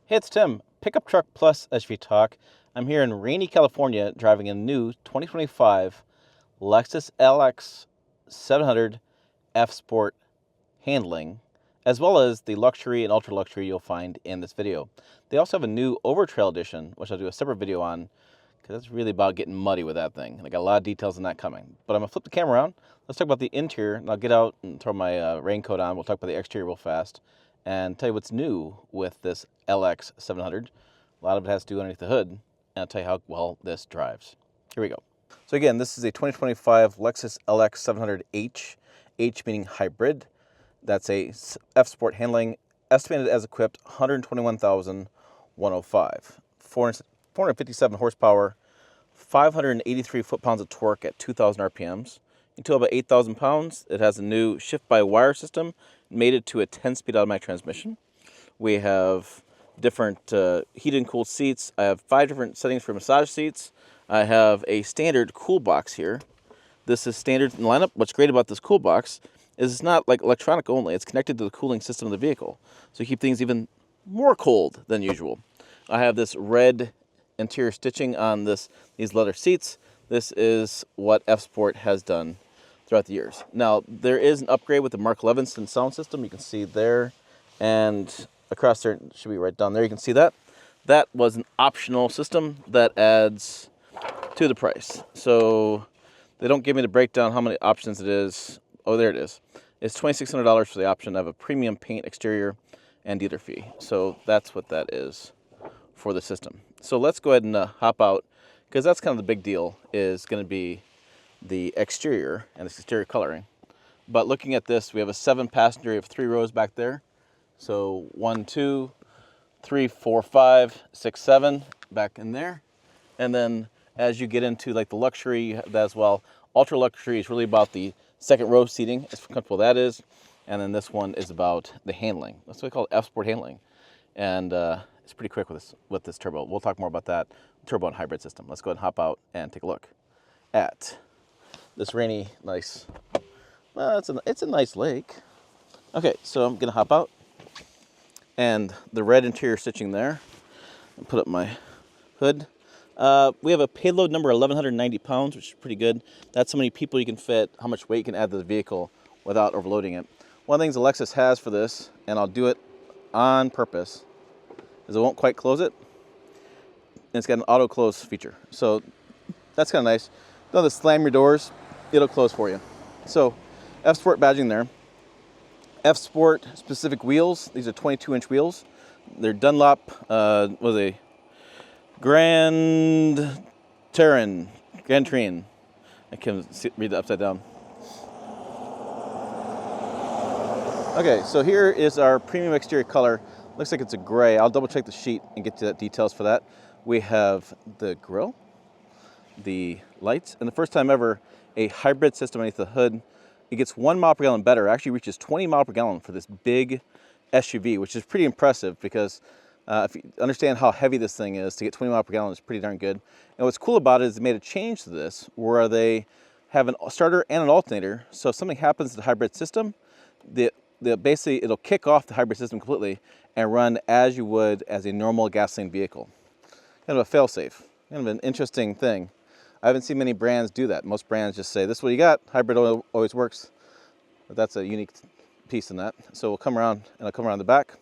Hey, it's Tim, Pickup Truck Plus SUV Talk. I'm here in rainy California driving a new 2025 Lexus LX700 F Sport handling, as well as the luxury and ultra luxury you'll find in this video. They also have a new Overtrail edition, which I'll do a separate video on, because it's really about getting muddy with that thing. And I got a lot of details on that coming. But I'm gonna flip the camera around. Let's talk about the interior, and I'll get out and throw my raincoat on. We'll talk about the exterior real fast and tell you what's new with this LX700. A lot of it has to do underneath the hood, and I'll tell you how well this drives. Here we go. So again, this is a 2025 Lexus LX700H, H meaning hybrid. That's a F Sport handling, estimated as equipped 121,105, 457 horsepower, 583 foot-pounds of torque at 2,000 RPMs. Until about 8,000 pounds, it has a new shift-by-wire system, mated to a 10-speed automatic transmission. We have different heated and cooled seats. I have 5 different settings for massage seats. I have a standard cool box here. This is standard in the lineup. What's great about this cool box is it's not like electronic only. It's connected to the cooling system of the vehicle, so you keep things even more cold than usual. I have this red interior stitching on these leather seats. This is what F Sport has done throughout the years. Now, there is an upgrade with the Mark Levinson sound system. You can see there, and across there, it should be right down there. You can see that. That was an optional system that adds to the price. So they don't give me the breakdown how many options it is. Oh, there it is. It's $2,600 for the option. I have a premium paint exterior and dealer fee. So that's what that is for the system. So let's go ahead and hop out, because that's kind of the big deal, is going to be the exterior and this exterior coloring. But looking at this, we have a 7-passenger. We have 3 rows back there. So 1, 2, 3, 4, 5, 6, 7 back in there. And then as you get into like the luxury, you have that as well. Ultra luxury is really about the second row seating, as comfortable that is. And then this one is about the handling. That's what we call F Sport handling. And it's pretty quick with this turbo. We'll talk more about that turbo and hybrid system. Let's go ahead and hop out and take a look at this rainy, nice, well, it's a nice lake. Okay, so I'm gonna hop out, and the red interior stitching there. I'll put up my hood. We have a payload number 1,190 pounds, which is pretty good. That's how many people you can fit, how much weight you can add to the vehicle without overloading it. One of the things the Lexus has for this, and I'll do it on purpose, is it won't quite close it. And it's got an auto close feature. So that's kind of nice. You don't have to slam your doors, it'll close for you. So F Sport badging there. F Sport specific wheels. These are 22-inch wheels. They're Dunlop, was a Grand Terrain. I can't read that upside down. Okay, so here is our premium exterior color. Looks like it's a gray. I'll double check the sheet and get to the details for that. We have the grille, the lights, and the first time ever, a hybrid system underneath the hood. It gets 1 mile per gallon better. It actually reaches 20 miles per gallon for this big SUV, which is pretty impressive, because if you understand how heavy this thing is, to get 20 miles per gallon is pretty darn good. And what's cool about it is they made a change to this where they have a starter and an alternator. So if something happens to the hybrid system, basically it'll kick off the hybrid system completely and run as you would as a normal gasoline vehicle. Kind of a fail-safe. Kind of an interesting thing. I haven't seen many brands do that. Most brands just say, this is what you got, hybrid always works. But that's a unique piece in that. So we'll come around, and I'll come around the back.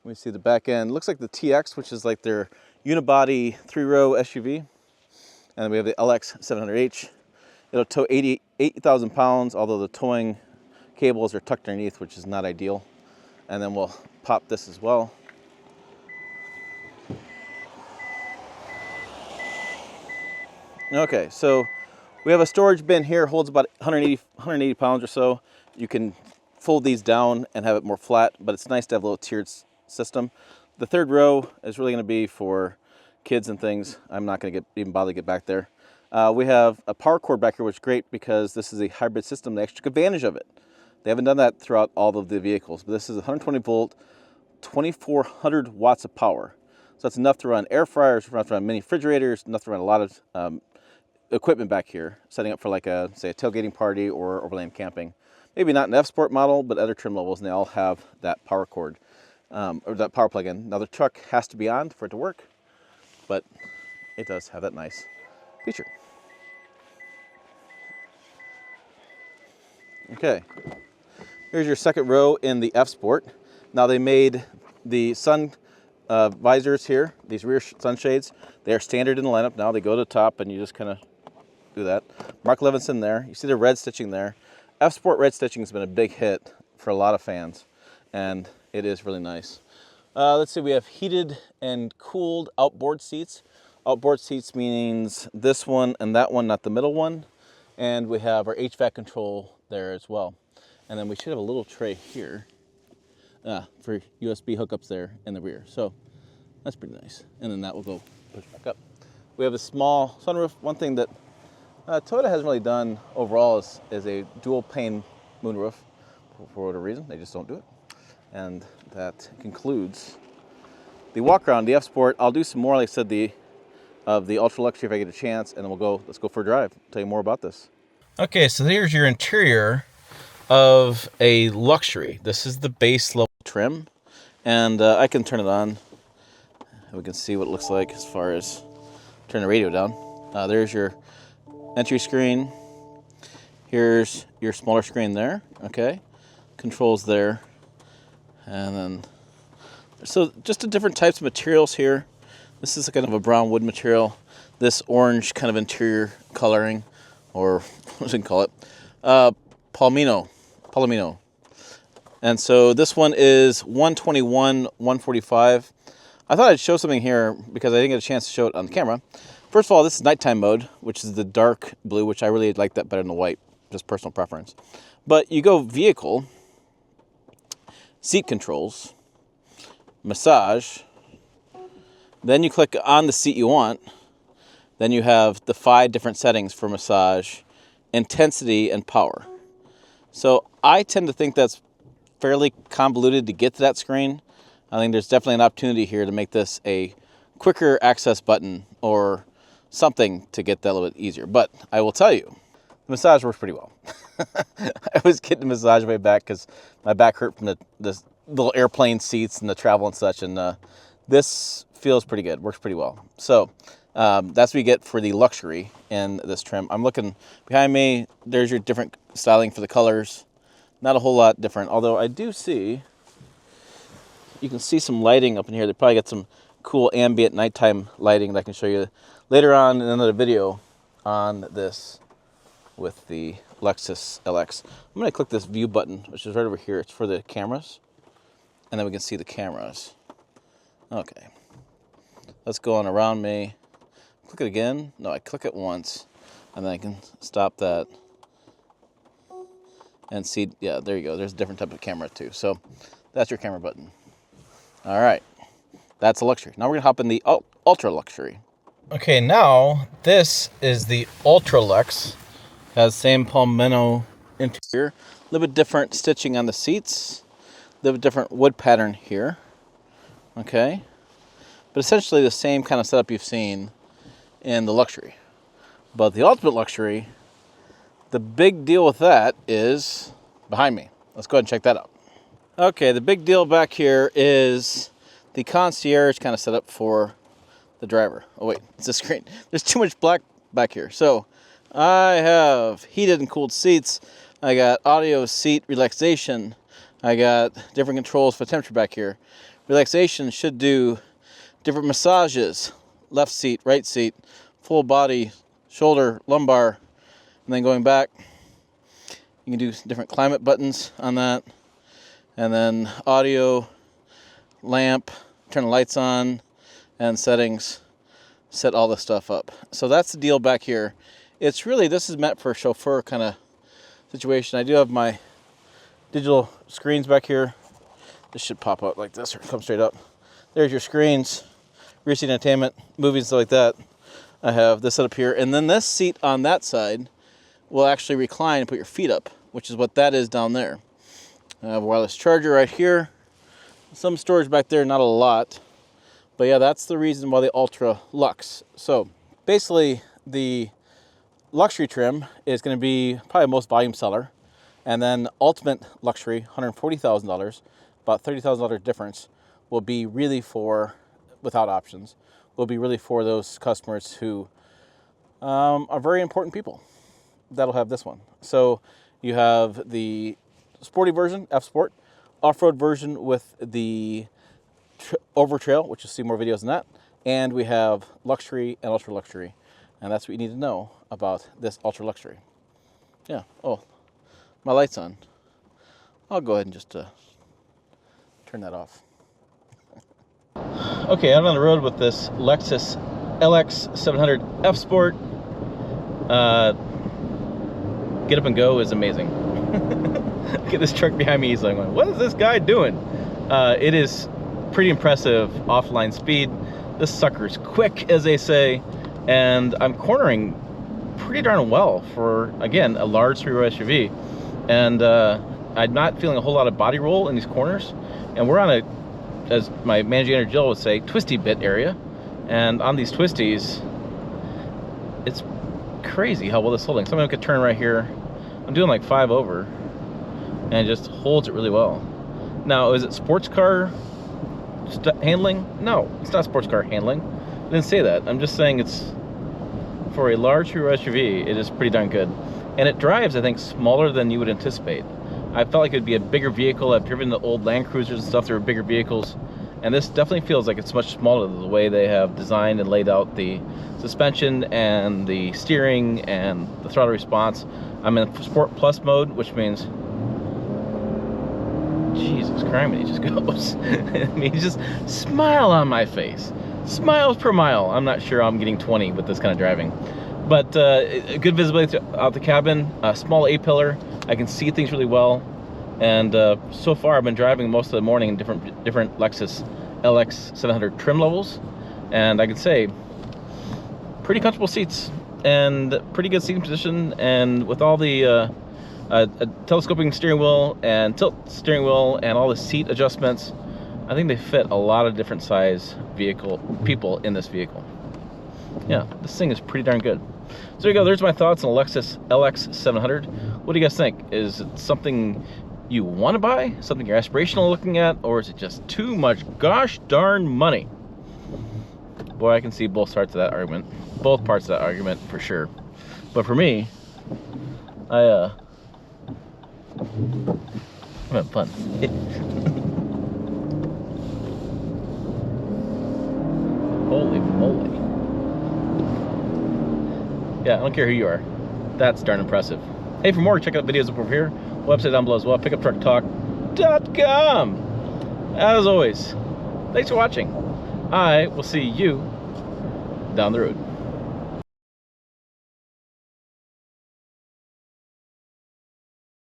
We see the back end. Looks like the TX, which is like their unibody 3-row SUV. And then we have the LX700H. It'll tow 8,000 pounds, although the towing cables are tucked underneath, which is not ideal. And then we'll pop this as well. Okay, so we have a storage bin here, holds about 180 pounds or so. You can fold these down and have it more flat, but it's nice to have a little tiered system. The 3rd row is really going to be for kids and things. I'm not going to even bother to get back there. We have a power cord back here, which is great because this is a hybrid system. They actually took advantage of it. They haven't done that throughout all of the vehicles, but this is 120 volt, 2,400 watts of power. So that's enough to run air fryers, enough to run mini refrigerators, enough to run a lot of equipment back here, setting up for like say a tailgating party or overland camping. Maybe not an F Sport model, but other trim levels, and they all have that power cord. or that power plug-in. Now the truck has to be on for it to work, but it does have that nice feature. Okay, here's your second row in the F Sport. Now they made the sun visors here, these rear sunshades. They are standard in the lineup now. They go to the top and you just kind of do that. Mark Levinson there. You see the red stitching there. F Sport red stitching has been a big hit for a lot of fans, and it is really nice. Let's see, we have heated and cooled outboard seats. Outboard seats means this one and that one, not the middle one. And we have our HVAC control there as well. And then we should have a little tray here for USB hookups there in the rear. So that's pretty nice. And then that will go push back up. We have a small sunroof. One thing that Toyota hasn't really done overall is a dual pane moonroof. For whatever reason, they just don't do it. And that concludes the walk around the F Sport. I'll do some more, like I said, of the Ultra Luxury if I get a chance, and then let's go for a drive. Tell you more about this. Okay, so here's your interior of a Luxury. This is the base level trim, and I can turn it on. We can see what it looks like as far as turn the radio down. There's your entry screen. Here's your smaller screen there. Okay, controls there. And then, so just the different types of materials here. This is kind of a brown wood material. This orange kind of interior coloring, or what do you call it? Palomino. And so this one is 121, 145. I thought I'd show something here because I didn't get a chance to show it on the camera. First of all, this is nighttime mode, which is the dark blue, which I really like that better than the white, just personal preference. But you go vehicle, seat controls, massage, then you click on the seat you want, then you have the 5 different settings for massage, intensity, and power. So I tend to think that's fairly convoluted to get to that screen. I think there's definitely an opportunity here to make this a quicker access button or something to get that a little bit easier. But I will tell you, the massage works pretty well. I was getting the massage way back because my back hurt from the little airplane seats and the travel and such, and this feels pretty good, works pretty well. So that's what you get for the Luxury in this trim. I'm looking behind me, there's your different styling for the colors. Not a whole lot different, although I do see, you can see some lighting up in here. They probably got some cool ambient nighttime lighting that I can show you later on in another video on this with the Lexus LX. I'm going to click this view button, which is right over here. It's for the cameras, and then we can see the cameras. Okay, let's go on around me. Click it again. No, I click it once, and then I can stop that and see. Yeah, there you go. There's a different type of camera too. So that's your camera button. All right, that's a Luxury. Now we're gonna hop in the Ultra Luxury. Okay, now this is the Ultra Lux. Has same palmetto interior, a little bit different stitching on the seats, a little bit different wood pattern here. Okay, but essentially the same kind of setup you've seen in the Luxury. But the Ultimate Luxury, the big deal with that is behind me. Let's go ahead and check that out. Okay, the big deal back here is the concierge kind of setup for the driver. Oh wait, it's a screen. There's too much black back here. So I have heated and cooled seats. I got audio seat relaxation. I got different controls for temperature back here. Relaxation should do different massages. Left seat, right seat, full body, shoulder, lumbar, and then going back. You can do different climate buttons on that. And then audio, lamp, turn the lights on, and settings, set all this stuff up. So that's the deal back here. It's really, this is meant for a chauffeur kind of situation. I do have my digital screens back here. This should pop up like this or come straight up. There's your screens, rear seat entertainment, movies, stuff like that. I have this set up here. And then this seat on that side will actually recline and put your feet up, which is what that is down there. I have a wireless charger right here. Some storage back there, not a lot. But yeah, that's the reason why the Ultra Lux. So basically the Luxury trim is going to be probably most volume seller. And then Ultimate Luxury, $140,000, about $30,000 difference, will be really for, without options, will be really for those customers who are very important people. That'll have this one. So you have the sporty version, F Sport, off-road version with the over trail, which you'll see more videos on that, and we have luxury and ultra luxury, and that's what you need to know about this ultra luxury. Yeah. Oh, my light's on. I'll go ahead and just turn that off. Okay, I'm on the road with this Lexus LX700h F Sport. Get up and go is amazing. Get this truck behind me. He's like, what is this guy doing? It is pretty impressive offline speed. This sucker's quick, as they say, and I'm cornering pretty darn well for, again, a large three-row SUV. And I'm not feeling a whole lot of body roll in these corners. And we're on a, as my managing editor Jill would say, twisty bit area. And on these twisties, it's crazy how well this is holding. Someone could turn right here. I'm doing like 5 over, and it just holds it really well. Now, is it sports car handling? No, it's not sports car handling. I didn't say that. I'm just saying it's, for a large three-row SUV, it is pretty darn good. And it drives, I think, smaller than you would anticipate. I felt like it would be a bigger vehicle. I've driven the old Land Cruisers and stuff. They were bigger vehicles. And this definitely feels like it's much smaller, the way they have designed and laid out the suspension and the steering and the throttle response. I'm in Sport Plus mode, which means, Jesus Christ, he just goes. I mean, just smile on my face. Smiles per mile. I'm not sure I'm getting 20 with this kind of driving. But good visibility out the cabin, small A-pillar. I can see things really well. And so far, I've been driving most of the morning in different Lexus LX700 trim levels. And I can say, pretty comfortable seats and pretty good seating position. And with all the telescoping steering wheel and tilt steering wheel and all the seat adjustments, I think they fit a lot of different size people in this vehicle. Yeah, this thing is pretty darn good. So there you go. There's my thoughts on the Lexus LX700. What do you guys think? Is it something you want to buy? Something you're aspirational looking at? Or is it just too much gosh darn money? Boy, I can see both parts of that argument. Both parts of that argument for sure. But for me, I'm having fun. Holy moly. Yeah, I don't care who you are. That's darn impressive. Hey, for more, check out videos up over here. Website down below as well, pickuptrucktalk.com. As always, thanks for watching. I will see you down the road.